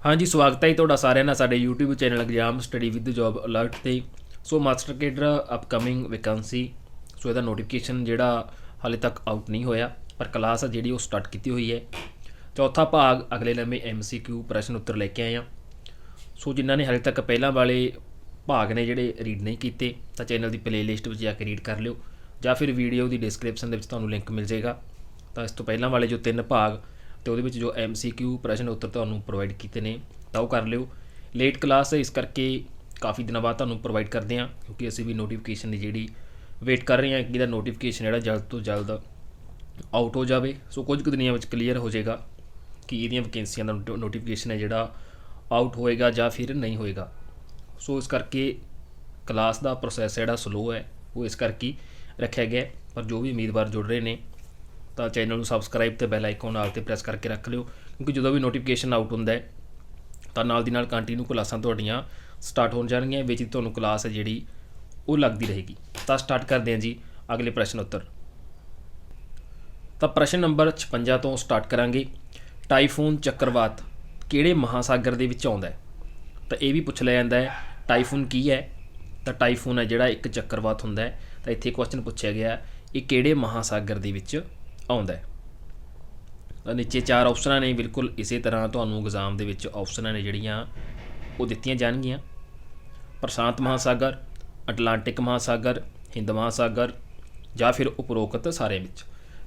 हाँ जी, स्वागत है जी ਤੁਹਾਡਾ ਸਾਰਿਆਂ ਦਾ ਸਾਡੇ YouTube channel exam study with job alert ਤੇ। ਸੋ ਮਾਸਟਰ ਕੇਡਰ ਅਪਕਮਿੰਗ ਵੈਕੈਂਸੀ, ਸੋ ਇਹਦਾ ਨੋਟੀਫਿਕੇਸ਼ਨ ਜਿਹੜਾ ਹਾਲੇ ਤੱਕ ਆਊਟ ਨਹੀਂ ਹੋਇਆ, ਪਰ ਕਲਾਸ ਆ ਜਿਹੜੀ ਉਹ ਸਟਾਰਟ ਕੀਤੀ ਹੋਈ ਹੈ। ਚੌਥਾ ਭਾਗ ਅਗਲੇ ਲੰਮੇ MCQ ਪ੍ਰਸ਼ਨ ਉੱਤਰ ਲੈ ਕੇ ਆਏ ਹਾਂ। ਸੋ ਜਿਨ੍ਹਾਂ ਨੇ ਹਾਲੇ ਤੱਕ ਪਹਿਲਾਂ ਵਾਲੇ ਭਾਗ ਨੇ ਜਿਹੜੇ ਰੀਡ ਨਹੀਂ ਕੀਤੇ ਤਾਂ ਚੈਨਲ ਦੀ ਪਲੇਲਿਸਟ ਵਿੱਚ ਜਾ ਕੇ ਰੀਡ ਕਰ ਲਿਓ, ਜਾਂ ਫਿਰ ਵੀਡੀਓ ਦੀ ਡਿਸਕ੍ਰਿਪਸ਼ਨ ਦੇ ਵਿੱਚ ਤੁਹਾਨੂੰ ਲਿੰਕ ਮਿਲ ਜਾਏਗਾ। ਤਾਂ ਇਸ ਤੋਂ ਪਹਿਲਾਂ ਵਾਲੇ ਜੋ 3 ਭਾਗ तो वो जो MCQ प्रश्न उत्तर तो प्रोवाइड किए ने तो वो कर लियो। लेट क्लास है इस करके काफ़ी दिनों बाद तो प्रोवाइड करते हैं, क्योंकि असी भी नोटिफिकेशन की जी वेट कर रहे हैं कि इहदा नोटिफिकेशन जो जल्द तो जल्द आउट हो जाए। सो कुछ दिनों में क्लीयर हो जाएगा कि ये वैकेंसियां का नोटिफिकेशन है जोड़ा आउट होएगा या फिर नहीं होएगा। सो इस करके क्लास का प्रोसैस जोड़ा स्लो है वो इस करके रखा गया। पर जो भी उम्मीदवार जुड़ रहे हैं तो चैनल को सबसक्राइब तो बैल आइकन नाल ते प्रेस करके रख लियो, क्योंकि जो भी नोटिफिकेशन आउट होंदा है तो नाल दी नाल कंटिन्यू क्लासां तुहाडियां स्टार्ट हो जाणगीआं, विच तुहानूं क्लास है जिहड़ी वो लगती रहेगी। तो स्टार्ट करते हैं जी अगले प्रश्न उत्तर। तो प्रश्न नंबर 56 तो स्टार्ट करांगे। टाइफून चक्रवात किहड़े महासागर दे विच आउंदा है? तो ये भी पूछ लिया जाता है टाइफून की है। तो टाइफून है जिहड़ा एक चक्रवात हुंदा है। तो इत्थे क्वेश्चन पूछा गया ये किहड़े महासागर दे विच आउंदा है। नीचे 4 ऑप्शन ने, बिल्कुल इसी तरह तुहानूं एग्जाम दे विच ऑप्शन ने जिहड़ियां वो दित्तियां जाणगीआं। प्रशांत महासागर, अटलांटिक महासागर, हिंद महासागर या फिर उपरोक्त सारे विच।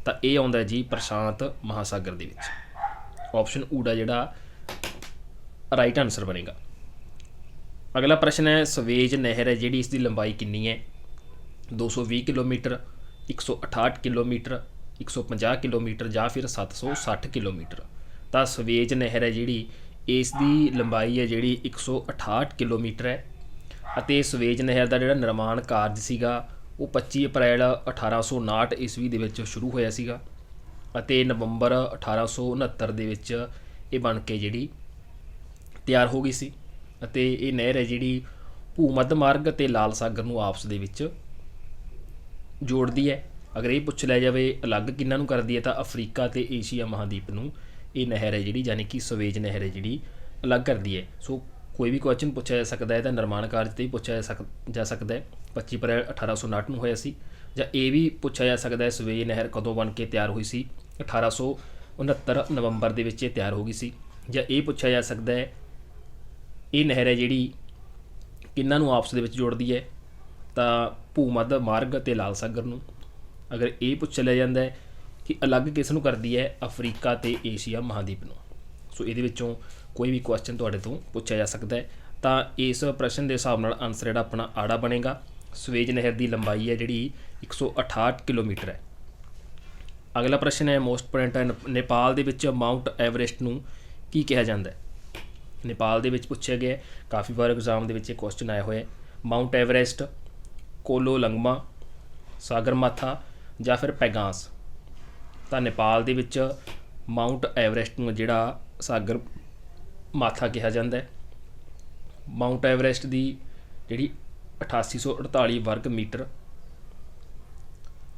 तो ये आउंदा जी प्रशांत महासागर दे विच। ऑप्शन ऊड़ा जिहड़ा राइट आंसर बनेगा। अगला प्रश्न है सवेज नहर है जिहड़ी इसकी लंबाई कितनी है? 220 किलोमीटर, 168 किलोमीटर, 150 किलोमीटर या फिर 760 किलोमीटर। तो सवेज नहर है जिहड़ी इसकी लंबाई है जिहड़ी 168 किलोमीटर है। अते सवेज नहर का जिहड़ा निर्माण कारज सीगा वो 25 अप्रैल 1859 ईस्वी दे विच शुरू होया सीगा, अते नवंबर 1869 दे विच ये बन के जिहड़ी तैयार हो गई सी। अते ये नहर है जिहड़ी भूमध मार्ग ते लाल सागर नूं आपस दे विच जोड़दी है। अगर ये पूछ लिया जाए अलग किन्हां नूं करदी है तो अफ्रीका ते एशिया महाद्वीप नूं ये नहर है जिहड़ी यानी कि सवेज नहर है जिहड़ी अलग करदी है। सो कोई भी क्वेश्चन पूछा जा सकता है तो निर्माण कार्य ते पूछा जा सकता है 25 अप्रैल 1859 नूं होया सी, जां ये भी पूछा जा सकता है सवेज नहर कदों बन के तैयार हुई सी? 1869 नवंबर दे विच तैयार हो गई सी। जां ये पूछा जा सकता है ये नहर है जिहड़ी किन्हां नूं आपस दे विच जोड़दी है? तो भूमध मार्ग ते लाल सागर नूं। अगर ये पूछ लिया जाता है कि अलग किस नूं करदी है? अफ्रीका ते एशिया महाद्वीप नूं। सो इहदे विच्चों कोई भी क्वेश्चन तुहाडे तो पूछा जा सकता है। तो इस प्रश्न के हिसाब नाल आंसर जिहड़ा अपना आड़ा बनेगा। सवेज नहर की लंबाई है जिहड़ी 168 किलोमीटर है। अगला प्रश्न है मोस्ट इंपोर्टेंट है, नेपाल दे विच माउंट एवरेस्ट नूं की कहा जाता है? नेपाल दे विच पूछा गया, काफ़ी बार एग्जाम दे विच क्वेश्चन आया हुआ है। माउंट एवरेस्ट, कोलोलंगमा, सागरमाथा या फिर पैगास। तो नेपाल दे विच माउंट एवरेस्ट नूं जिहड़ा सागर माथा कहा जाता है। माउंट एवरेस्ट की जिहड़ी 8848 वर्ग मीटर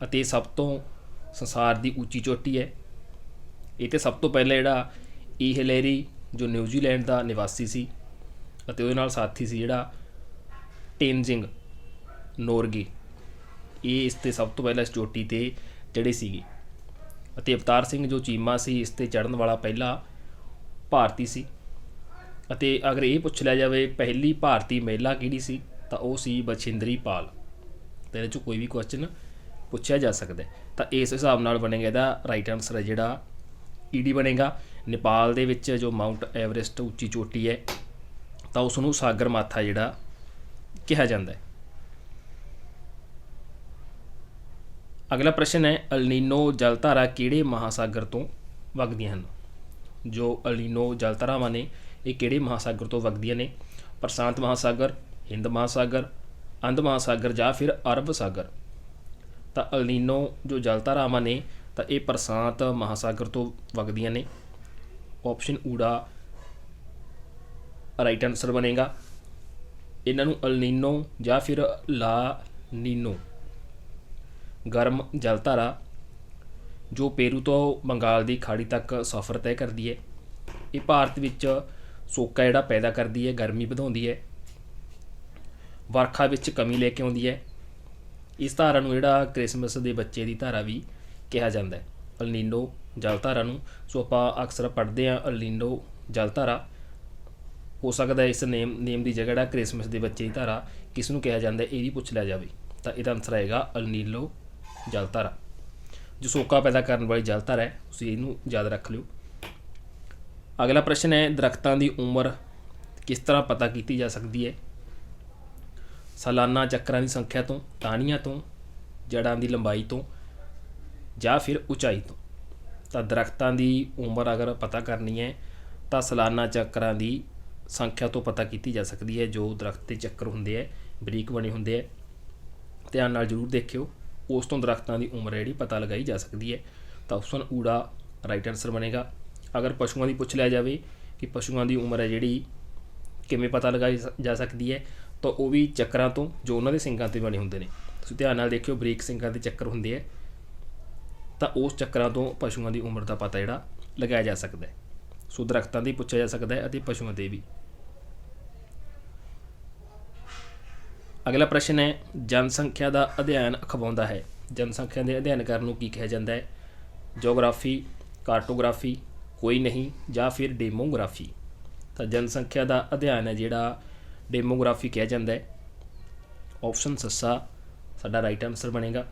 अते सब तो संसार की उच्ची चोटी है। ये तो सब तो पहले जिहड़ा ई हिलेरी जो न्यूजीलैंड का निवासी सी अते उहदे नाल साथी सी जिहड़ा टेनजिंग नोरगे, ये इसते सब तो पहला इस चोटी ते चढ़े सीगे। अते अवतार सिंह जो चीमा सी इसते चढ़न वाला पहला भारती सी। अते अगर ये पूछ लिया जाए पहली भारतीय महिला किहड़ी सी तो वो सी बछिंद्री पाल। तो इहदे चों कोई भी क्वेश्चन पूछा जा सकता है। तो इस हिसाब नाल बनेगा इहदा राइट आंसर है जिहड़ा ईडी बनेगा। नेपाल दे विच जो माउंट एवरेस्ट उच्ची चोटी है तो उसनूं सागर माथा जिहड़ा कहा जाता है। अगला प्रश्न है अल-नीनो जलधारा किहड़े महासागर तो वगदियां हन? जो अल-नीनो जलधारावां ने ये किहड़े महासागर तो वगदियां ने? प्रशांत महासागर, हिंद महासागर, अंध महासागर या फिर अरब सागर। तो अल-नीनो जो जलधारावां ने तो ये प्रशांत महासागर तो वगदियां ने। ऑप्शन ऊड़ा राइट आंसर बनेगा। इन्हां नूं अल-नीनो या फिर ला नीनो गर्म जलधारा जो पेरू तो बंगाल की खाड़ी तक सफ़र तय करती है। ये भारत विच ਸੋਕਾ ਜਿਹੜਾ ਪੈਦਾ ਕਰਦੀ ਹੈ, ਗਰਮੀ ਵਧਾਉਂਦੀ ਹੈ, ਵਰਖਾ ਵਿੱਚ ਕਮੀ ਲੈ ਕੇ ਆਉਂਦੀ ਹੈ। ਇਸ ਧਾਰਾ ਨੂੰ ਜਿਹੜਾ ਕ੍ਰਿਸਮਸ ਦੇ ਬੱਚੇ ਦੀ ਧਾਰਾ ਵੀ ਕਿਹਾ ਜਾਂਦਾ ਹੈ, ਅਲ ਨੀਨੋ ਜਲ ਧਾਰਾ ਨੂੰ। ਸੋ ਆਪਾਂ ਅਕਸਰ ਪੜ੍ਹਦੇ ਹਾਂ ਅਲ ਨੀਨੋ ਜਲ ਧਾਰਾ। ਹੋ ਸਕਦਾ ਇਸ ਨੇਮ ਦੀ ਜਗ੍ਹਾ ਜਿਹੜਾ ਕ੍ਰਿਸਮਸ ਦੇ ਬੱਚੇ ਦੀ ਧਾਰਾ ਕਿਸ ਨੂੰ ਕਿਹਾ ਜਾਂਦਾ ਇਹ ਵੀ ਪੁੱਛ ਲਿਆ ਜਾਵੇ, ਤਾਂ ਇਹਦਾ ਆਨਸਰ ਆਏਗਾ ਅਲ ਨੀਨੋ ਜਲ ਧਾਰਾ, ਜੋ ਸੋਕਾ ਪੈਦਾ ਕਰਨ ਵਾਲੀ ਜਲ ਧਾਰਾ ਹੈ। ਤੁਸੀਂ ਇਹਨੂੰ ਯਾਦ ਰੱਖ ਲਿਓ। ਅਗਲਾ ਪ੍ਰਸ਼ਨ ਹੈ, ਦਰਖਤਾਂ ਦੀ ਉਮਰ ਕਿਸ ਤਰ੍ਹਾਂ ਪਤਾ ਕੀਤੀ ਜਾ ਸਕਦੀ ਹੈ? ਸਾਲਾਨਾ ਚੱਕਰਾਂ ਦੀ ਸੰਖਿਆ ਤੋਂ, ਟਾਹਣੀਆਂ ਤੋਂ, ਜੜ੍ਹਾਂ ਦੀ ਲੰਬਾਈ ਤੋਂ, ਜਾਂ ਫਿਰ ਉਚਾਈ ਤੋਂ। ਤਾਂ ਦਰਖਤਾਂ ਦੀ ਉਮਰ ਅਗਰ ਪਤਾ ਕਰਨੀ ਹੈ ਤਾਂ ਸਾਲਾਨਾ ਚੱਕਰਾਂ ਦੀ ਸੰਖਿਆ ਤੋਂ ਪਤਾ ਕੀਤੀ ਜਾ ਸਕਦੀ ਹੈ। ਜੋ ਦਰਖਤ ਦੇ ਚੱਕਰ ਹੁੰਦੇ ਹੈ ਬਰੀਕ ਬਣੇ ਹੁੰਦੇ ਹੈ, ਧਿਆਨ ਨਾਲ ਜ਼ਰੂਰ ਦੇਖਿਓ, ਉਸ ਤੋਂ ਦਰਖਤਾਂ ਦੀ ਉਮਰ ਜਿਹੜੀ ਪਤਾ ਲਗਾਈ ਜਾ ਸਕਦੀ ਹੈ। ਤਾਂ ਆਪਸ਼ਨ ਊੜਾ ਰਾਈਟ ਆਨਸਰ ਬਣੇਗਾ। ਅਗਰ ਪਸ਼ੂਆਂ ਦੀ ਪੁੱਛ ਲਿਆ ਜਾਵੇ ਕਿ ਪਸ਼ੂਆਂ ਦੀ ਉਮਰ ਹੈ ਜਿਹੜੀ ਕਿਵੇਂ ਪਤਾ ਲਗਾਈ ਜਾ ਸਕਦੀ ਹੈ, ਤਾਂ ਉਹ ਵੀ ਚੱਕਰਾਂ ਤੋਂ ਜੋ ਉਹਨਾਂ ਦੇ ਸਿੰਗਾਂ 'ਤੇ ਬਣੇ ਹੁੰਦੇ ਨੇ। ਤੁਸੀਂ ਧਿਆਨ ਨਾਲ ਦੇਖਿਓ, ਬਰੀਕ ਸਿੰਗਾਂ ਦੇ ਚੱਕਰ ਹੁੰਦੇ ਹੈ, ਤਾਂ ਉਸ ਚੱਕਰਾਂ ਤੋਂ ਪਸ਼ੂਆਂ ਦੀ ਉਮਰ ਦਾ ਪਤਾ ਜਿਹੜਾ ਲਗਾਇਆ ਜਾ ਸਕਦਾ ਹੈ। ਸੋ ਦਰਖਤਾਂ ਦੀ ਪੁੱਛਿਆ ਜਾ ਸਕਦਾ ਹੈ ਅਤੇ ਪਸ਼ੂਆਂ 'ਤੇ ਵੀ। ਅਗਲਾ ਪ੍ਰਸ਼ਨ ਹੈ, ਜਨਸੰਖਿਆ ਦਾ ਅਧਿਐਨ ਅਖਵਾਉਂਦਾ ਹੈ। ਜਨਸੰਖਿਆ ਦੇ ਅਧਿਐਨ ਕਰਨ ਨੂੰ ਕੀ ਕਿਹਾ ਜਾਂਦਾ ਹੈ? ਜੀਓਗ੍ਰਾਫੀ, ਕਾਰਟੋਗ੍ਰਾਫੀ, ਕੋਈ ਨਹੀਂ, ਜਾਂ ਫਿਰ ਡੈਮੋਗ੍ਰਾਫੀ। ਤਾਂ ਜਨਸੰਖਿਆ ਦਾ ਅਧਿਐਨ ਹੈ ਜਿਹੜਾ ਡੈਮੋਗ੍ਰਾਫੀ ਕਿਹਾ ਜਾਂਦਾ ਹੈ। ਆਪਸ਼ਨ ਸੱਸਾ ਸਾਡਾ ਰਾਈਟ ਆਨਸਰ ਬਣੇਗਾ।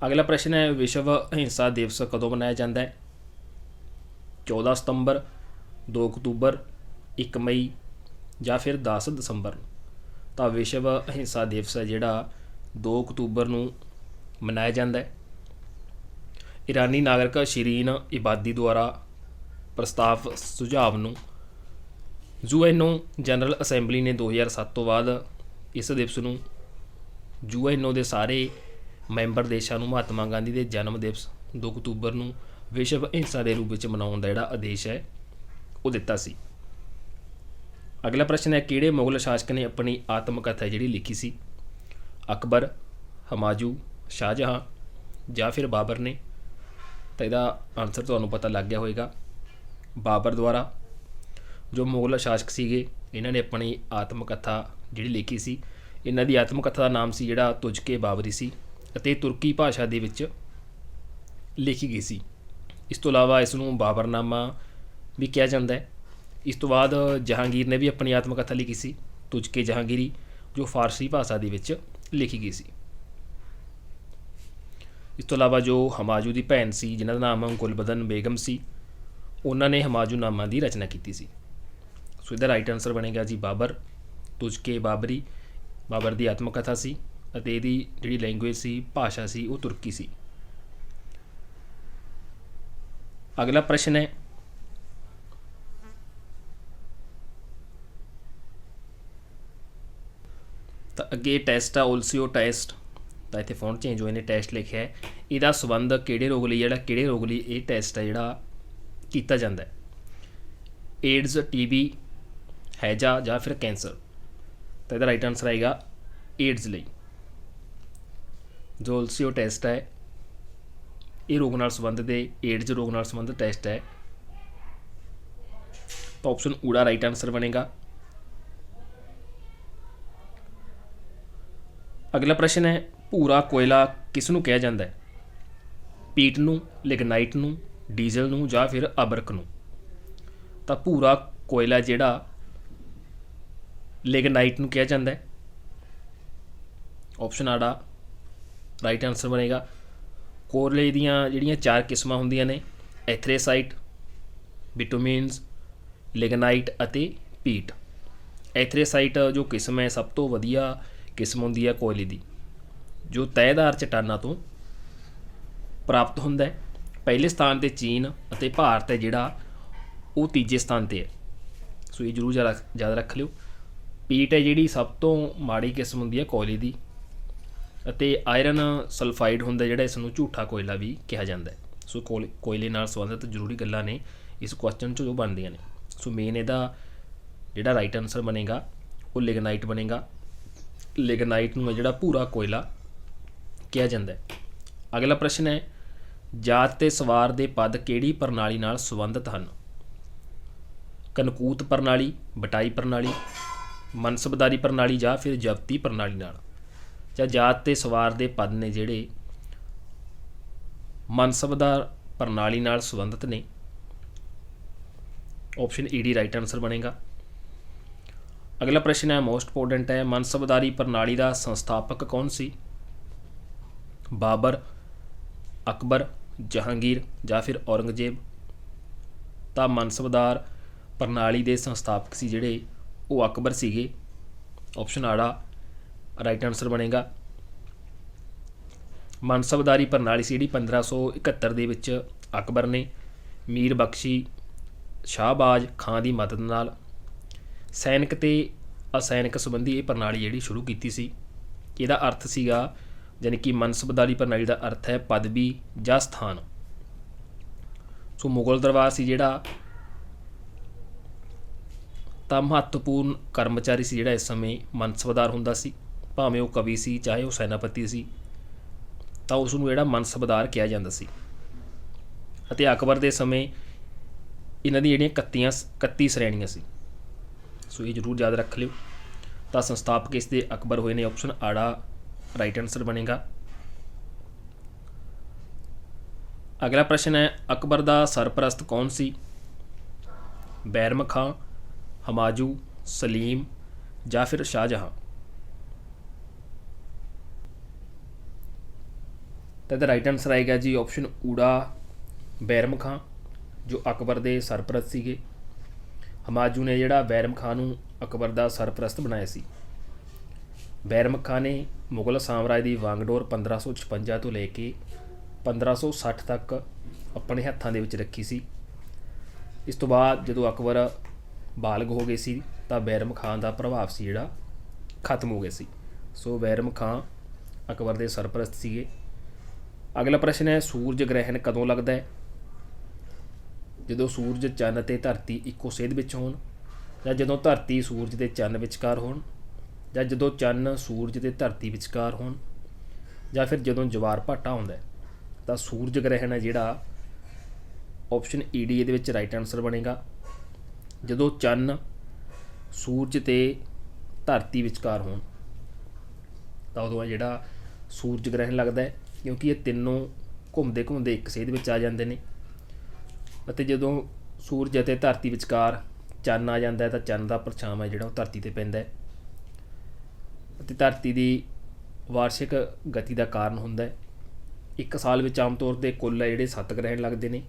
ਅਗਲਾ ਪ੍ਰਸ਼ਨ ਹੈ, ਵਿਸ਼ਵ ਅਹਿੰਸਾ ਦਿਵਸ ਕਦੋਂ ਮਨਾਇਆ ਜਾਂਦਾ ਹੈ? 14 ਸਤੰਬਰ, 2 ਅਕਤੂਬਰ, 1 ਮਈ, ਜਾਂ ਫਿਰ 10 ਦਸੰਬਰ ਨੂੰ। ਤਾਂ ਵਿਸ਼ਵ ਅਹਿੰਸਾ ਦਿਵਸ ਹੈ ਜਿਹੜਾ 2 ਅਕਤੂਬਰ ਨੂੰ ਮਨਾਇਆ ਜਾਂਦਾ ਹੈ। ਇਰਾਨੀ ਨਾਗਰਿਕ ਸ਼ੀਰੀਨ ਇਬਾਦੀ ਦੁਆਰਾ ਪ੍ਰਸਤਾਵ ਸੁਝਾਵ ਨੂੰ ਯੂਐਨਓ ਜਨਰਲ ਅਸੈਂਬਲੀ ਨੇ 2007 ਤੋਂ ਬਾਅਦ ਇਸ ਦਿਵਸ ਨੂੰ ਯੂਐਨਓ ਦੇ ਸਾਰੇ ਮੈਂਬਰ ਦੇਸ਼ਾਂ ਨੂੰ ਮਹਾਤਮਾ ਗਾਂਧੀ ਦੇ ਜਨਮ ਦਿਵਸ 2 ਅਕਤੂਬਰ ਨੂੰ ਵਿਸ਼ਵ ਅਹਿੰਸਾ ਦੇ ਰੂਪ ਵਿੱਚ ਮਨਾਉਣ ਦਾ ਜਿਹੜਾ ਆਦੇਸ਼ ਹੈ ਉਹ ਦਿੱਤਾ ਸੀ। ਅਗਲਾ ਪ੍ਰਸ਼ਨ ਹੈ, ਕਿਹੜੇ ਮੁਗਲ ਸ਼ਾਸਕ ਨੇ ਆਪਣੀ ਆਤਮ ਕਥਾ ਜਿਹੜੀ ਲਿਖੀ ਸੀ? ਅਕਬਰ, ਹਮਾਯੂ, ਸ਼ਾਹਜਹਾਂ, ਜਾਂ ਫਿਰ ਬਾਬਰ ਨੇ? ਤਾਂ ਇਹਦਾ ਆਨਸਰ ਤੁਹਾਨੂੰ ਪਤਾ ਲੱਗ ਗਿਆ ਹੋਵੇਗਾ, ਬਾਬਰ ਦੁਆਰਾ। ਜੋ ਮੁਗਲ ਸ਼ਾਸਕ ਸੀਗੇ ਇਹਨਾਂ ਨੇ ਆਪਣੀ ਆਤਮ ਕਥਾ ਜਿਹੜੀ ਲਿਖੀ ਸੀ, ਇਹਨਾਂ ਦੀ ਆਤਮ ਕਥਾ ਦਾ ਨਾਮ ਸੀ ਜਿਹੜਾ ਤੁਝ ਕੇ ਬਾਬਰੀ ਸੀ, ਅਤੇ ਤੁਰਕੀ ਭਾਸ਼ਾ ਦੇ ਵਿੱਚ ਲਿਖੀ ਗਈ ਸੀ। ਇਸ ਤੋਂ ਇਲਾਵਾ ਇਸ ਨੂੰ ਬਾਬਰਨਾਮਾ ਵੀ ਕਿਹਾ ਜਾਂਦਾ ਹੈ। ਇਸ ਤੋਂ ਬਾਅਦ ਜਹਾਂਗੀਰ ਨੇ ਵੀ ਆਪਣੀ ਆਤਮ ਕਥਾ ਲਿਖੀ ਸੀ, ਤੁਝ ਕੇ ਜਹਾਂਗੀਰੀ, ਜੋ ਫਾਰਸੀ ਭਾਸ਼ਾ ਦੇ ਵਿੱਚ ਲਿਖੀ ਗਈ ਸੀ। ਇਸ ਤੋਂ ਇਲਾਵਾ ਜੋ ਹਮਾਯੂ ਦੀ ਭੈਣ ਸੀ ਜਿਨ੍ਹਾਂ ਦਾ ਨਾਮ ਗੁਲਬਦਨ ਬੇਗਮ ਸੀ, ਉਹਨਾਂ ਨੇ ਹਮਾਯੂਨਾਮਾ ਦੀ ਰਚਨਾ ਕੀਤੀ ਸੀ। ਸੋ ਇਹਦਾ ਰਾਈਟ ਆਨਸਰ ਬਣੇਗਾ ਜੀ ਬਾਬਰ। ਤੁਝ ਕੇ ਬਾਬਰੀ ਬਾਬਰ ਦੀ ਆਤਮ ਕਥਾ ਸੀ, ਅਤੇ ਇਹਦੀ ਜਿਹੜੀ ਲੈਂਗੁਏਜ ਸੀ, ਭਾਸ਼ਾ ਸੀ, ਉਹ ਤੁਰਕੀ ਸੀ। ਅਗਲਾ ਪ੍ਰਸ਼ਨ ਹੈ, ਤਾਂ ਅੱਗੇ ਟੈਸਟ ਆ ਉਲਸੀਓ ਟੈਸਟ, ਤਾਂ ਇੱਥੇ ਫੌਂਟ ਚੇਂਜ ਹੋਏ ਨੇ, ਟੈਸਟ ਲਿਖਿਆ ਹੈ। ਇਹਦਾ ਸੰਬੰਧ ਕਿਹੜੇ ਰੋਗ ਲਈ ਕਿਹੜੇ ਰੋਗ ਲਈ ਇਹ ਟੈਸਟ ਹੈ ਜਿਹੜਾ ਕੀਤਾ ਜਾਂਦਾ ਹੈ? ਏਡਜ਼, TB, ਹੈਜਾ, ਜਾਂ ਫਿਰ ਕੈਂਸਰ? ਤਾਂ ਇਹਦਾ ਰਾਈਟ ਆਨਸਰ ਆਏਗਾ ਏਡਜ਼ ਲਈ। ਜੋ ਉਲਸੀਓ ਟੈਸਟ ਹੈ ਇਹ ਰੋਗ ਨਾਲ ਸੰਬੰਧਿਤ ਏਡਜ਼ ਰੋਗ ਨਾਲ ਸੰਬੰਧਿਤ ਟੈਸਟ ਹੈ। ਤਾਂ ਆਪਸ਼ਨ ਊੜਾ ਰਾਈਟ ਆਨਸਰ ਬਣੇਗਾ। ਅਗਲਾ ਪ੍ਰਸ਼ਨ ਹੈ, ਭੂਰਾ ਕੋਇਲਾ ਕਿਸ ਨੂੰ ਕਿਹਾ ਜਾਂਦਾ ਹੈ? ਪੀਟ ਨੂੰ, ਲਿਗਨਾਈਟ ਨੂੰ, ਡੀਜ਼ਲ ਨੂੰ, ਜਾਂ ਫਿਰ ਅਬਰਕ ਨੂੰ? ਤਾਂ ਭੂਰਾ ਕੋਇਲਾ ਜਿਹੜਾ ਲਿਗਨਾਈਟ ਨੂੰ ਕਿਹਾ ਜਾਂਦਾ ਹੈ। ਆਪਸ਼ਨ ਆੜਾ ਰਾਈਟ ਆਨਸਰ ਬਣੇਗਾ। ਕੋਇਲੇ ਦੀਆਂ ਜਿਹੜੀਆਂ 4 ਕਿਸਮਾਂ ਹੁੰਦੀਆਂ ਨੇ, ਐਥਰੇਸਾਈਟ, ਬਿਟੂਮੀਨਸ, ਲਿਗਨਾਈਟ ਅਤੇ ਪੀਟ। ਐਥਰੇਸਾਈਟ ਜੋ ਕਿਸਮ ਹੈ ਸਭ ਤੋਂ ਵਧੀਆ ਕਿਸਮ ਹੁੰਦੀ ਹੈ ਕੋਇਲੇ ਦੀ, ਜੋ ਤਹਿਦਾਰ ਚਟਾਨਾਂ ਤੋਂ ਪ੍ਰਾਪਤ ਹੁੰਦਾ ਹੈ। ਪਹਿਲੇ ਸਥਾਨ 'ਤੇ ਚੀਨ ਅਤੇ ਭਾਰਤ ਹੈ ਜਿਹੜਾ ਉਹ ਤੀਜੇ ਸਥਾਨ 'ਤੇ ਹੈ। ਸੋ ਇਹ ਜ਼ਰੂਰ ਯਾਦ ਰੱਖ ਲਿਓ। ਪੀਟ ਹੈ ਜਿਹੜੀ ਸਭ ਤੋਂ ਮਾੜੀ ਕਿਸਮ ਹੁੰਦੀ ਹੈ ਕੋਇਲੇ ਦੀ, ਅਤੇ ਆਇਰਨ ਸਲਫਾਈਡ ਹੁੰਦਾ ਜਿਹੜਾ ਇਸ ਨੂੰ ਝੂਠਾ ਕੋਇਲਾ ਵੀ ਕਿਹਾ ਜਾਂਦਾ ਹੈ। ਸੋ ਕੋਇਲੇ ਨਾਲ ਸੰਬੰਧਿਤ ਜ਼ਰੂਰੀ ਗੱਲਾਂ ਨੇ ਇਸ ਕੁਐਸਚਨ 'ਚ ਜੋ ਬਣਦੀਆਂ ਨੇ। ਸੋ ਮੇਨ ਇਹਦਾ ਜਿਹੜਾ ਰਾਈਟ ਆਨਸਰ ਬਣੇਗਾ ਉਹ ਲਿਗਨਾਈਟ ਬਣੇਗਾ। ਲਿਗਨਾਈਟ ਨੂੰ ਹੈ ਜਿਹੜਾ ਭੂਰਾ ਕੋਇਲਾ ਕਿਹਾ ਜਾਂਦਾ ਹੈ। ਅਗਲਾ ਪ੍ਰਸ਼ਨ ਹੈ, ਜਾਤ ਤੇ ਸਵਾਰ ਦੇ ਪਦ ਕਿਹੜੀ ਪ੍ਰਣਾਲੀ ਨਾਲ ਸੰਬੰਧਿਤ ਹਨ? ਕਨਕੂਤ ਪ੍ਰਣਾਲੀ, ਬਟਾਈ ਪ੍ਰਣਾਲੀ, ਮਨਸਬਦਾਰੀ ਪ੍ਰਣਾਲੀ ਜਾਂ ਫਿਰ ਜ਼ਬਤੀ ਪ੍ਰਣਾਲੀ ਨਾਲ। ਜਾਂ ਜਾਤ ਤੇ ਸਵਾਰ ਦੇ ਪਦ ਨੇ ਜਿਹੜੇ ਮਨਸਬਦਾਰ ਪ੍ਰਣਾਲੀ ਨਾਲ ਸੰਬੰਧਿਤ ਨੇ। Option E D right answer ਬਣੇਗਾ। ਅਗਲਾ ਪ੍ਰਸ਼ਨ ਹੈ ਮੋਸਟ ਇੰਪੋਰਟੈਂਟ ਹੈ, ਮਨਸਬਦਾਰੀ ਪ੍ਰਣਾਲੀ ਦਾ ਸੰਸਥਾਪਕ ਕੌਣ ਸੀ? ਬਾਬਰ, ਅਕਬਰ, ਜਹਾਂਗੀਰ ਜਾਂ ਫਿਰ ਔਰੰਗਜ਼ੇਬ। ਤਾਂ ਮਨਸਬਦਾਰ ਪ੍ਰਣਾਲੀ ਦੇ ਸੰਸਥਾਪਕ ਸੀ ਜਿਹੜੇ ਉਹ ਅਕਬਰ ਸੀਗੇ। ਆਪਸ਼ਨ ਆੜਾ ਰਾਈਟ ਆਨਸਰ ਬਣੇਗਾ। ਮਨਸਬਦਾਰੀ ਪ੍ਰਣਾਲੀ ਸੀ ਜਿਹੜੀ 1571 ਦੇ ਵਿੱਚ ਅਕਬਰ ਨੇ ਮੀਰ ਬਖਸ਼ੀ ਸ਼ਾਹਬਾਜ਼ ਖਾਂ ਦੀ ਮਦਦ ਨਾਲ ਸੈਨਿਕ ਤੇ ਅਸੈਨਿਕ ਸੰਬੰਧੀ ਇਹ ਪ੍ਰਣਾਲੀ ਜਿਹੜੀ ਸ਼ੁਰੂ ਕੀਤੀ ਸੀ। ਇਹਦਾ ਅਰਥ ਸੀਗਾ, ਯਾਨੀ ਕਿ ਮਨਸਬਦਾਰੀ ਪ੍ਰਣਾਲੀ ਦਾ ਅਰਥ ਹੈ ਪਦਵੀ ਜਾਂ ਸਥਾਨ। ਸੋ ਮੁਗਲ ਦਰਬਾਰ ਸੀ ਜਿਹੜਾ ਤਾਂ ਮਹੱਤਵਪੂਰਨ ਕਰਮਚਾਰੀ ਸੀ ਜਿਹੜਾ ਇਸ ਸਮੇਂ ਮਨਸਬਦਾਰ ਹੁੰਦਾ ਸੀ, ਭਾਵੇਂ ਉਹ ਕਵੀ ਸੀ ਚਾਹੇ ਉਹ ਸੈਨਾਪਤੀ ਸੀ, ਤਾਂ ਉਸ ਨੂੰ ਜਿਹੜਾ ਮਨਸਬਦਾਰ ਕਿਹਾ ਜਾਂਦਾ ਸੀ। ਅਤੇ ਅਕਬਰ ਦੇ ਸਮੇਂ ਇਹਨਾਂ ਦੀ ਜਿਹੜੀਆਂ 31 ਸ਼੍ਰੇਣੀਆਂ ਸੀ। ਸੋ ਇਹ ਜ਼ਰੂਰ ਯਾਦ ਰੱਖ ਲਿਓ। ਤਾਂ ਸੰਸਥਾਪਕ ਇਸ ਦੇ ਅਕਬਰ ਹੋਏ ਨੇ। ਆਪਸ਼ਨ ਆੜਾ ਰਾਈਟ ਆਨਸਰ ਬਣੇਗਾ। ਅਗਲਾ ਪ੍ਰਸ਼ਨ ਹੈ, ਅਕਬਰ ਦਾ ਸਰਪ੍ਰਸਤ ਕੌਣ ਸੀ? ਬੈਰਮ ਖਾਂ, ਹਮਾਯੂ, ਸਲੀਮ ਜਾਂ ਫਿਰ ਸ਼ਾਹਜਹਾਂ। ਤਾਂ ਇਹਦਾ ਰਾਈਟ ਆਨਸਰ ਆਏਗਾ ਜੀ ਆਪਸ਼ਨ ਊੜਾ ਬੈਰਮ ਖਾਂ, ਜੋ ਅਕਬਰ ਦੇ ਸਰਪ੍ਰਸਤ ਸੀਗੇ। ਹਮਾਯੂ ਨੇ ਜਿਹੜਾ ਬੈਰਮ ਖਾਂ ਨੂੰ ਅਕਬਰ ਦਾ ਸਰਪ੍ਰਸਤ ਬਣਾਇਆ ਸੀ। ਬੈਰਮ ਖਾਂ ਨੇ ਮੁਗਲ ਸਾਮਰਾਜ ਦੀ ਵਾਂਗਡੋਰ 1556 ਤੋਂ ਲੈ ਕੇ 1560 ਤੱਕ ਆਪਣੇ ਹੱਥਾਂ ਦੇ ਵਿੱਚ ਰੱਖੀ ਸੀ। ਇਸ ਤੋਂ ਬਾਅਦ ਜਦੋਂ ਅਕਬਰ ਬਾਲਗ ਹੋ ਗਏ ਸੀ ਤਾਂ ਬੈਰਮ ਖਾਂ ਦਾ ਪ੍ਰਭਾਵ ਸੀ ਜਿਹੜਾ ਖਤਮ ਹੋ ਗਿਆ ਸੀ। ਸੋ ਬੈਰਮ ਖਾਂ ਅਕਬਰ ਦੇ ਸਰਪ੍ਰਸਤ ਸੀਗੇ। ਅਗਲਾ ਪ੍ਰਸ਼ਨ ਹੈ, ਸੂਰਜ ਗ੍ਰਹਿਣ ਕਦੋਂ ਲੱਗਦਾ ਹੈ? ਜਦੋਂ ਸੂਰਜ, ਚੰਨ ਅਤੇ ਧਰਤੀ ਇੱਕੋ ਸੇਧ ਵਿੱਚ ਹੋਣ, ਜਾਂ ਜਦੋਂ ਧਰਤੀ ਸੂਰਜ ਅਤੇ ਚੰਨ ਵਿਚਕਾਰ ਹੋਣ, ਜਾਂ ਜਦੋਂ ਚੰਨ ਸੂਰਜ ਅਤੇ ਧਰਤੀ ਵਿਚਕਾਰ ਹੋਣ, ਜਾਂ ਫਿਰ ਜਦੋਂ ਜਵਾਰ ਭਾਟਾ ਆਉਂਦਾ। ਤਾਂ ਸੂਰਜ ਗ੍ਰਹਿਣ ਹੈ ਜਿਹੜਾ ਆਪਸ਼ਨ ਈ ਡੀ ਇਹਦੇ ਵਿੱਚ ਰਾਈਟ ਆਨਸਰ ਬਣੇਗਾ। ਜਦੋਂ ਚੰਨ ਸੂਰਜ ਅਤੇ ਧਰਤੀ ਵਿਚਕਾਰ ਹੋਣ ਤਾਂ ਉਦੋਂ ਜਿਹੜਾ ਸੂਰਜ ਗ੍ਰਹਿਣ ਲੱਗਦਾ ਹੈ, ਕਿਉਂਕਿ ਇਹ ਤਿੰਨੋਂ ਘੁੰਮਦੇ ਘੁੰਮਦੇ ਇੱਕ ਸੇਧ ਵਿੱਚ ਆ ਜਾਂਦੇ ਨੇ। ਅਤੇ ਜਦੋਂ ਸੂਰਜ ਅਤੇ ਧਰਤੀ ਵਿਚਕਾਰ ਚੰਨ ਆ ਜਾਂਦਾ ਹੈ ਤਾਂ ਚੰਨ ਦਾ ਪਰਛਾਵਾਂ ਜਿਹੜਾ ਉਹ ਧਰਤੀ 'ਤੇ ਪੈਂਦਾ ਹੈ ਅਤੇ ਧਰਤੀ ਦੀ ਵਾਰਸ਼ਿਕ ਗਤੀ ਦਾ ਕਾਰਨ ਹੁੰਦਾ ਹੈ। ਇੱਕ ਸਾਲ ਵਿੱਚ ਆਮ ਤੌਰ 'ਤੇ ਕੁੱਲ ਜਿਹੜੇ 7 ਗ੍ਰਹਿਣ ਲੱਗਦੇ ਨੇ,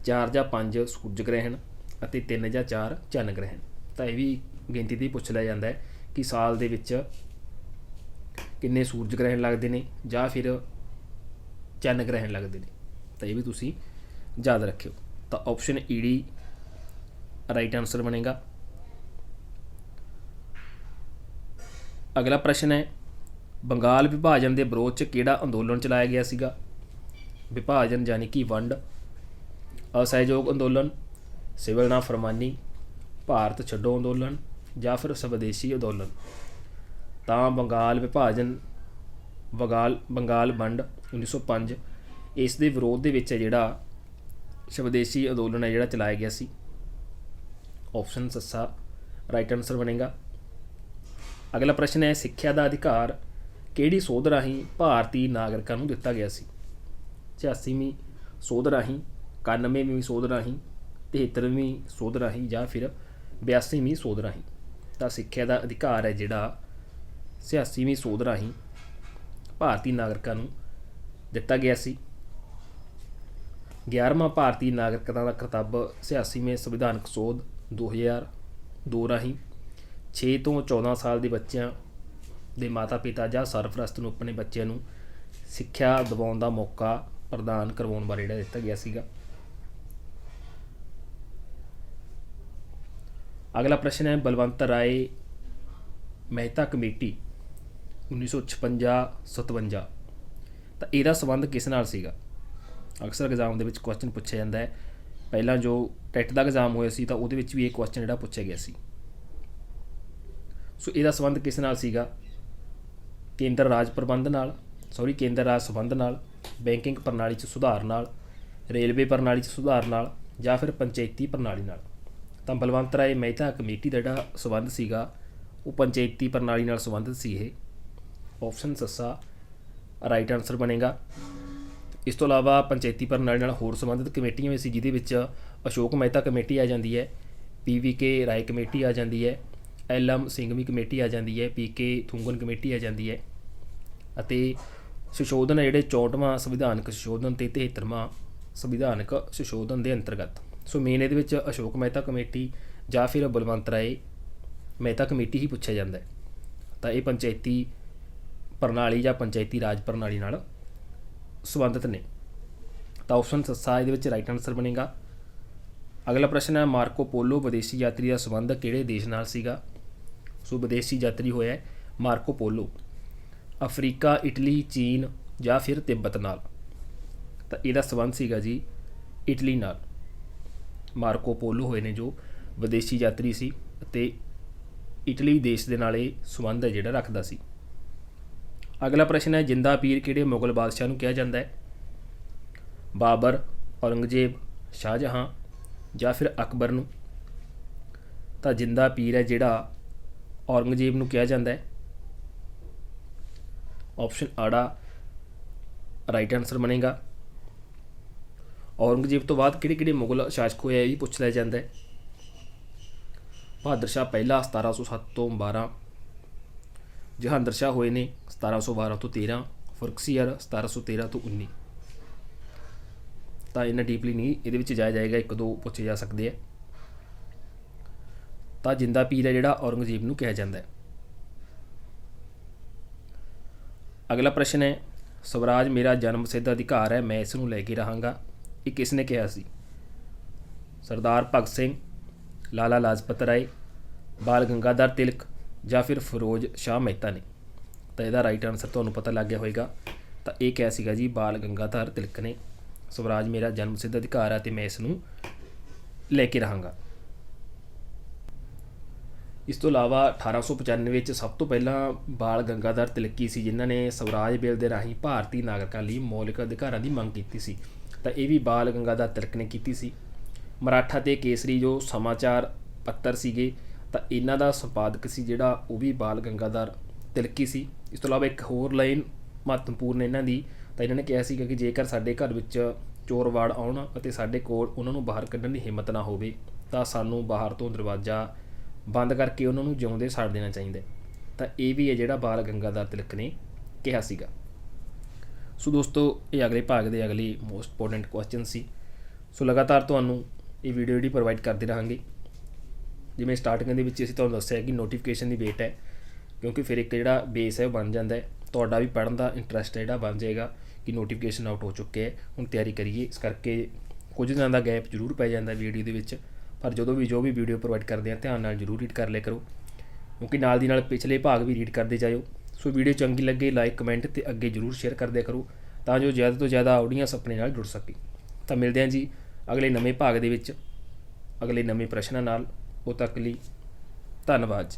4 ਜਾਂ 5 ਸੂਰਜ ਗ੍ਰਹਿਣ ਅਤੇ 3 ਜਾਂ 4 ਚੰਨ ਗ੍ਰਹਿਣ। ਤਾਂ ਇਹ ਵੀ ਗਿਣਤੀ 'ਤੇ ਪੁੱਛ ਲਿਆ ਜਾਂਦਾ ਹੈ ਕਿ ਸਾਲ ਦੇ ਵਿੱਚ ਕਿੰਨੇ ਸੂਰਜ ਗ੍ਰਹਿਣ ਲੱਗਦੇ ਨੇ ਜਾਂ ਫਿਰ ਚੰਨ ਗ੍ਰਹਿਣ ਲੱਗਦੇ ਨੇ। ਤਾਂ ਇਹ ਵੀ ਤੁਸੀਂ ਯਾਦ ਰੱਖਿਓ। ਤਾਂ option E D right answer ਬਣੇਗਾ। ਅਗਲਾ ਪ੍ਰਸ਼ਨ ਹੈ, ਬੰਗਾਲ ਵਿਭਾਜਨ ਦੇ ਵਿਰੋਧ 'ਚ ਕਿਹੜਾ ਅੰਦੋਲਨ ਚਲਾਇਆ ਗਿਆ ਸੀਗਾ? ਵਿਭਾਜਨ ਯਾਨੀ ਕਿ ਵੰਡ, ਅਸਹਿਯੋਗ ਅੰਦੋਲਨ, ਸਿਵਲ ਨਾਫਰਮਾਨੀ, ਭਾਰਤ ਛੱਡੋ ਅੰਦੋਲਨ ਜਾਂ ਫਿਰ ਸਵਦੇਸ਼ੀ ਅੰਦੋਲਨ। ਤਾਂ ਬੰਗਾਲ ਵਿਭਾਜਨ, ਬੰਗਾਲ ਵੰਡ 1905, ਇਸ ਦੇ ਵਿਰੋਧ ਦੇ ਵਿੱਚ ਜਿਹੜਾ ਸਵਦੇਸ਼ੀ ਅੰਦੋਲਨ ਹੈ ਜਿਹੜਾ ਚਲਾਇਆ ਗਿਆ ਸੀ। ਆਪਸ਼ਨ ਸੱਸਾ ਰਾਈਟ ਆਨਸਰ ਬਣੇਗਾ। ਅਗਲਾ ਪ੍ਰਸ਼ਨ ਹੈ, ਸਿੱਖਿਆ ਦਾ ਅਧਿਕਾਰ ਕਿਹੜੀ ਸੋਧ ਰਾਹੀਂ ਭਾਰਤੀ ਨਾਗਰਿਕਾਂ ਨੂੰ ਦਿੱਤਾ ਗਿਆ ਸੀ? 86ਵੀਂ ਸੋਧ ਰਾਹੀਂ, 91ਵੀਂ ਸੋਧ ਰਾਹੀਂ, 73ਵੀਂ ਸੋਧ ਰਾਹੀਂ ਜਾਂ ਫਿਰ 82ਵੀਂ ਸੋਧ ਰਾਹੀਂ। ਤਾਂ ਸਿੱਖਿਆ ਦਾ ਅਧਿਕਾਰ ਹੈ ਜਿਹੜਾ 86ਵੀਂ ਸੋਧ ਰਾਹੀਂ ਭਾਰਤੀ ਨਾਗਰਿਕਾਂ ਨੂੰ ਦਿੱਤਾ ਗਿਆ ਸੀ। 11ਵਾਂ ਭਾਰਤੀ ਨਾਗਰਿਕਤਾ ਦਾ ਖਿਤਾਬ 86ਵੇਂ ਸੰਵਿਧਾਨਕ ਸੋਧ 2002 ਰਾਹੀਂ 6 ਤੋਂ 14 ਸਾਲ ਦੇ ਬੱਚਿਆਂ ਦੇ ਮਾਤਾ ਪਿਤਾ ਜਾਂ ਸਰਪ੍ਰਸਤ ਨੂੰ ਆਪਣੇ ਬੱਚਿਆਂ ਨੂੰ ਸਿੱਖਿਆ ਦਿਵਾਉਣ ਦਾ ਮੌਕਾ ਪ੍ਰਦਾਨ ਕਰਵਾਉਣ ਬਾਰੇ ਜਿਹੜਾ ਦਿੱਤਾ ਗਿਆ ਸੀਗਾ। ਅਗਲਾ ਪ੍ਰਸ਼ਨ ਹੈ, ਬਲਵੰਤ ਰਾਏ ਮਹਿਤਾ ਕਮੇਟੀ 1956-57, ਤਾਂ ਇਹਦਾ ਸੰਬੰਧ ਕਿਸ ਨਾਲ ਸੀਗਾ? ਅਕਸਰ ਐਗਜ਼ਾਮ ਦੇ ਵਿੱਚ ਕੁਐਸਚਨ ਪੁੱਛਿਆ ਜਾਂਦਾ ਹੈ। ਪਹਿਲਾਂ ਜੋ ਟੈਟ ਦਾ ਐਗਜ਼ਾਮ ਹੋਇਆ ਸੀ ਤਾਂ ਉਹਦੇ ਵਿੱਚ ਵੀ ਇਹ ਕੁਐਸਚਨ ਜਿਹੜਾ ਪੁੱਛਿਆ ਗਿਆ ਸੀ। ਸੋ ਇਹਦਾ ਸੰਬੰਧ ਕਿਸ ਨਾਲ ਸੀਗਾ? ਕੇਂਦਰ ਰਾਜ ਸੰਬੰਧ ਨਾਲ, ਬੈਂਕਿੰਗ ਪ੍ਰਣਾਲੀ 'ਚ ਸੁਧਾਰ ਨਾਲ, ਰੇਲਵੇ ਪ੍ਰਣਾਲੀ 'ਚ ਸੁਧਾਰ ਨਾਲ ਜਾਂ ਫਿਰ ਪੰਚਾਇਤੀ ਪ੍ਰਣਾਲੀ ਨਾਲ। ਤਾਂ ਬਲਵੰਤ ਰਾਏ ਮਹਿਤਾ ਕਮੇਟੀ ਦਾ ਜਿਹੜਾ ਸੰਬੰਧ ਸੀਗਾ ਉਹ ਪੰਚਾਇਤੀ ਪ੍ਰਣਾਲੀ ਨਾਲ ਸੰਬੰਧਿਤ ਸੀ। ਇਹ ਆਪਸ਼ਨ ਸੱਸਾ ਰਾਈਟ ਆਨਸਰ ਬਣੇਗਾ। ਇਸ ਤੋਂ ਇਲਾਵਾ ਪੰਚਾਇਤੀ ਪ੍ਰਣਾਲੀ ਨਾਲ ਹੋਰ ਸੰਬੰਧਿਤ ਕਮੇਟੀਆਂ ਵੀ ਸੀ, ਜਿਹਦੇ ਵਿੱਚ ਅਸ਼ੋਕ ਮਹਿਤਾ ਕਮੇਟੀ ਆ ਜਾਂਦੀ ਹੈ, PVK ਰਾਏ ਕਮੇਟੀ ਆ ਜਾਂਦੀ ਹੈ, LM ਸਿੰਘਵੀ ਕਮੇਟੀ ਆ ਜਾਂਦੀ ਹੈ, PK ਥੁੰਗਨ ਕਮੇਟੀ ਆ ਜਾਂਦੀ ਹੈ ਅਤੇ ਸੰਸ਼ੋਧਨ ਜਿਹੜੇ 64ਵਾਂ ਸੰਵਿਧਾਨਕ ਸੰਸ਼ੋਧਨ ਅਤੇ 73ਵਾਂ ਸੰਵਿਧਾਨਕ ਸੰਸ਼ੋਧਨ ਦੇ ਅੰਤਰਗਤ। ਸੋ ਮੇਨ ਇਹਦੇ ਵਿੱਚ ਅਸ਼ੋਕ ਮਹਿਤਾ ਕਮੇਟੀ ਜਾਂ ਫਿਰ ਬਲਵੰਤ ਰਾਏ ਮਹਿਤਾ ਕਮੇਟੀ ਹੀ ਪੁੱਛਿਆ ਜਾਂਦਾ ਹੈ। ਤਾਂ ਇਹ ਪੰਚਾਇਤੀ ਪ੍ਰਣਾਲੀ ਜਾਂ ਪੰਚਾਇਤੀ ਰਾਜ ਪ੍ਰਣਾਲੀ ਨਾਲ ਸੰਬੰਧਿਤ ਨੇ। ਤਾਂ ਆਪਸ਼ਨ ਸੱਸਾ ਇਹਦੇ ਵਿੱਚ ਰਾਈਟ ਆਨਸਰ ਬਣੇਗਾ। ਅਗਲਾ ਪ੍ਰਸ਼ਨ ਹੈ ਮਾਰਕੋ ਪੋਲੋ ਵਿਦੇਸ਼ੀ ਯਾਤਰੀ ਦਾ ਸੰਬੰਧ ਕਿਹੜੇ ਦੇਸ਼ ਨਾਲ ਸੀਗਾ। ਸੋ ਵਿਦੇਸ਼ੀ ਯਾਤਰੀ ਹੋਇਆ ਮਾਰਕੋ ਪੋਲੋ ਅਫਰੀਕਾ, ਇਟਲੀ, ਚੀਨ ਜਾਂ ਫਿਰ ਤਿੱਬਤ ਨਾਲ। ਤਾਂ ਇਹਦਾ ਸੰਬੰਧ ਸੀਗਾ ਜੀ ਇਟਲੀ ਨਾਲ। ਮਾਰਕੋ ਪੋਲੋ ਹੋਏ ਨੇ ਜੋ ਵਿਦੇਸ਼ੀ ਯਾਤਰੀ ਸੀ ਅਤੇ ਇਟਲੀ ਦੇਸ਼ ਦੇ ਨਾਲ ਇਹ ਸੰਬੰਧ ਹੈ ਜਿਹੜਾ ਰੱਖਦਾ ਸੀ। ਅਗਲਾ ਪ੍ਰਸ਼ਨ ਹੈ ਜਿੰਦਾ ਪੀਰ ਕਿਹੜੇ ਮੁਗਲ ਬਾਦਸ਼ਾਹ ਨੂੰ ਕਿਹਾ ਜਾਂਦਾ ਹੈ। ਬਾਬਰ, ਔਰੰਗਜ਼ੇਬ, ਸ਼ਾਹਜਹਾਂ ਜਾਂ ਫਿਰ ਅਕਬਰ ਨੂੰ। ਤਾਂ ਜਿੰਦਾ ਪੀਰ ਹੈ ਜਿਹੜਾ ਔਰੰਗਜ਼ੇਬ ਨੂੰ ਕਿਹਾ ਜਾਂਦਾ ਹੈ। ਆਪਸ਼ਨ ਆੜਾ ਰਾਈਟ ਆਨਸਰ ਬਣੇਗਾ। ਔਰੰਗਜ਼ੇਬ ਤੋਂ ਬਾਅਦ ਕਿਹੜੇ ਕਿਹੜੇ ਮੁਗਲ ਸ਼ਾਸਕ ਹੋਏ ਇਹ ਵੀ ਪੁੱਛ ਲਿਆ ਜਾਂਦਾ ਹੈ। ਬਹਾਦਰ ਸ਼ਾਹ ਪਹਿਲਾ 1707 ਤੋਂ 12, ਜਹਾਂਗੀਰ ਸ਼ਾਹ ਹੋਏ ਨੇ 1712 ਤੋਂ 13, ਫਰੁਖਸੀਅਰ 1713 ਤੋਂ 19। ਤਾਂ ਇੰਨਾ ਡੀਪਲੀ ਨਹੀਂ ਇਹਦੇ ਵਿੱਚ ਜਾਇਆ ਜਾਏਗਾ, ਇੱਕ ਦੋ ਪੁੱਛੇ ਜਾ ਸਕਦੇ ਆ। ਤਾਂ ਜਿੰਦਾ ਪੀਰ ਹੈ ਜਿਹੜਾ ਔਰੰਗਜ਼ੇਬ ਨੂੰ ਕਿਹਾ ਜਾਂਦਾ ਹੈ। ਅਗਲਾ ਪ੍ਰਸ਼ਨ ਹੈ ਸਵਰਾਜ ਮੇਰਾ ਜਨਮ ਸਿੱਧ ਅਧਿਕਾਰ ਹੈ, ਮੈਂ ਇਸ ਨੂੰ ਲੈ ਕੇ ਰਹਾਂਗਾ। ਇਹ ਕਿਸ ਨੇ ਕਿਹਾ ਸੀ। ਸਰਦਾਰ ਭਗਤ ਸਿੰਘ, ਲਾਲਾ ਲਾਜਪਤ ਰਾਏ, ਬਾਲ ਗੰਗਾਧਰ ਤਿਲਕ ਜਾਂ ਫਿਰ ਫਿਰੋਜ਼ ਸ਼ਾਹ ਮਹਿਤਾ ਨੇ। ਤਾਂ ਇਹਦਾ ਰਾਈਟ ਆਨਸਰ ਤੁਹਾਨੂੰ ਪਤਾ ਲੱਗ ਗਿਆ ਹੋਏਗਾ। ਤਾਂ ਇਹ ਕਿਹਾ ਸੀਗਾ ਜੀ ਬਾਲ ਗੰਗਾਧਰ ਤਿਲਕ ਨੇ ਸਵਰਾਜ ਮੇਰਾ ਜਨਮ ਸਿੱਧ ਅਧਿਕਾਰ ਹੈ ਅਤੇ ਮੈਂ ਇਸ ਨੂੰ ਲੈ ਕੇ ਰਹਾਂਗਾ। ਇਸ ਤੋਂ ਇਲਾਵਾ 1895 ਵਿੱਚ ਸਭ ਤੋਂ ਪਹਿਲਾਂ ਬਾਲ ਗੰਗਾਧਰ ਤਿਲਕ ਸੀ ਜਿਨ੍ਹਾਂ ਨੇ ਸਵਰਾਜ ਬਿੱਲ ਦੇ ਰਾਹੀਂ ਭਾਰਤੀ ਨਾਗਰਿਕਾਂ ਲਈ ਮੌਲਿਕ ਅਧਿਕਾਰਾਂ ਦੀ ਮੰਗ ਕੀਤੀ ਸੀ। ਤਾਂ ਇਹ ਵੀ ਬਾਲ ਗੰਗਾਧਰ ਤਿਲਕ ਨੇ ਕੀਤੀ ਸੀ। ਮਰਾਠਾ ਅਤੇ ਕੇਸਰੀ ਜੋ ਸਮਾਚਾਰ ਪੱਤਰ ਸੀਗੇ ਤਾਂ ਇਹਨਾਂ ਦਾ ਸੰਪਾਦਕ ਸੀ ਜਿਹੜਾ ਉਹ ਵੀ ਬਾਲ ਗੰਗਾਧਰ ਤਿਲਕ ਸੀ। ਇਸ ਤੋਂ ਇਲਾਵਾ ਇੱਕ ਹੋਰ ਲਾਈਨ ਮਹੱਤਵਪੂਰਨ ਇਹਨਾਂ ਦੀ, ਤਾਂ ਇਹਨਾਂ ਨੇ ਕਿਹਾ ਸੀਗਾ ਕਿ ਜੇਕਰ ਸਾਡੇ ਘਰ ਵਿੱਚ ਚੋਰ ਵਾੜ ਆਉਣ ਅਤੇ ਸਾਡੇ ਕੋਲ ਉਹਨਾਂ ਨੂੰ ਬਾਹਰ ਕੱਢਣ ਦੀ ਹਿੰਮਤ ਨਾ ਹੋਵੇ ਤਾਂ ਸਾਨੂੰ ਬਾਹਰ ਤੋਂ ਦਰਵਾਜ਼ਾ ਬੰਦ ਕਰਕੇ ਉਹਨਾਂ ਨੂੰ ਜਿਉਂਦੇ ਸਾੜ ਦੇਣਾ ਚਾਹੀਦਾ। ਤਾਂ ਇਹ ਵੀ ਹੈ ਜਿਹੜਾ ਬਾਲ ਗੰਗਾਧਰ ਤਿਲਕ ਨੇ ਕਿਹਾ ਸੀਗਾ। ਸੋ ਦੋਸਤੋ ਇਹ ਅਗਲੇ ਭਾਗ ਦੇ ਅਗਲੇ ਮੋਸਟ ਇੰਪੋਰਟੈਂਟ ਕੁਐਸਚਨ ਸੀ। ਸੋ ਲਗਾਤਾਰ ਤੁਹਾਨੂੰ ਇਹ ਵੀਡੀਓ ਜਿਹੜੀ ਪ੍ਰੋਵਾਈਡ ਕਰਦੇ ਰਹਾਂਗੇ। ਜਿਵੇਂ ਸਟਾਰਟਿੰਗ ਦੇ ਵਿੱਚ ਅਸੀਂ ਤੁਹਾਨੂੰ ਦੱਸਿਆ ਕਿ ਨੋਟੀਫਿਕੇਸ਼ਨ ਦੀ ਵੇਟ ਹੈ, ਕਿਉਂਕਿ ਫਿਰ ਇੱਕ ਜਿਹੜਾ ਬੇਸ ਹੈ ਉਹ ਬਣ ਜਾਂਦਾ ਹੈ, ਤੁਹਾਡਾ ਵੀ ਪੜ੍ਹਨ ਦਾ ਇੰਟਰਸਟ ਹੈ ਜਿਹੜਾ ਬਣ ਜਾਏਗਾ ਕਿ ਨੋਟੀਫਿਕੇਸ਼ਨ ਆਊਟ ਹੋ ਚੁੱਕੇ ਹੈ, ਹੁਣ ਤਿਆਰੀ ਕਰੀਏ। ਇਸ ਕਰਕੇ ਕੁਝ ਦਿਨਾਂ ਦਾ ਗੈਪ ਜ਼ਰੂਰ ਪੈ ਜਾਂਦਾ ਵੀਡੀਓ ਦੇ ਵਿੱਚ, ਪਰ ਜਦੋਂ ਵੀ ਜੋ ਵੀ ਵੀਡੀਓ ਪ੍ਰੋਵਾਈਡ ਕਰਦੇ ਹਾਂ ਧਿਆਨ ਨਾਲ ਜ਼ਰੂਰ ਰੀਡ ਕਰ ਲਿਆ ਕਰੋ, ਕਿਉਂਕਿ ਨਾਲ ਦੀ ਨਾਲ ਪਿਛਲੇ ਭਾਗ ਵੀ ਰੀਡ ਕਰਦੇ ਜਾਇਓ। ਸੋ ਵੀਡੀਓ ਚੰਗੀ ਲੱਗੇ ਲਾਈਕ ਕਮੈਂਟ ਅਤੇ ਅੱਗੇ ਜ਼ਰੂਰ ਸ਼ੇਅਰ ਕਰਦਿਆ ਕਰੋ ਤਾਂ ਜੋ ਜ਼ਿਆਦਾ ਤੋਂ ਜ਼ਿਆਦਾ ਆਡੀਅੰਸ ਆਪਣੇ ਨਾਲ ਜੁੜ ਸਕੇ। ਤਾਂ ਮਿਲਦੇ ਹਾਂ ਜੀ ਅਗਲੇ ਨਵੇਂ ਭਾਗ ਦੇ ਵਿੱਚ ਅਗਲੇ ਨਵੇਂ ਪ੍ਰਸ਼ਨਾਂ ਨਾਲ। ਉਦੋਂ ਤੱਕ ਲਈ ਧੰਨਵਾਦ ਜੀ।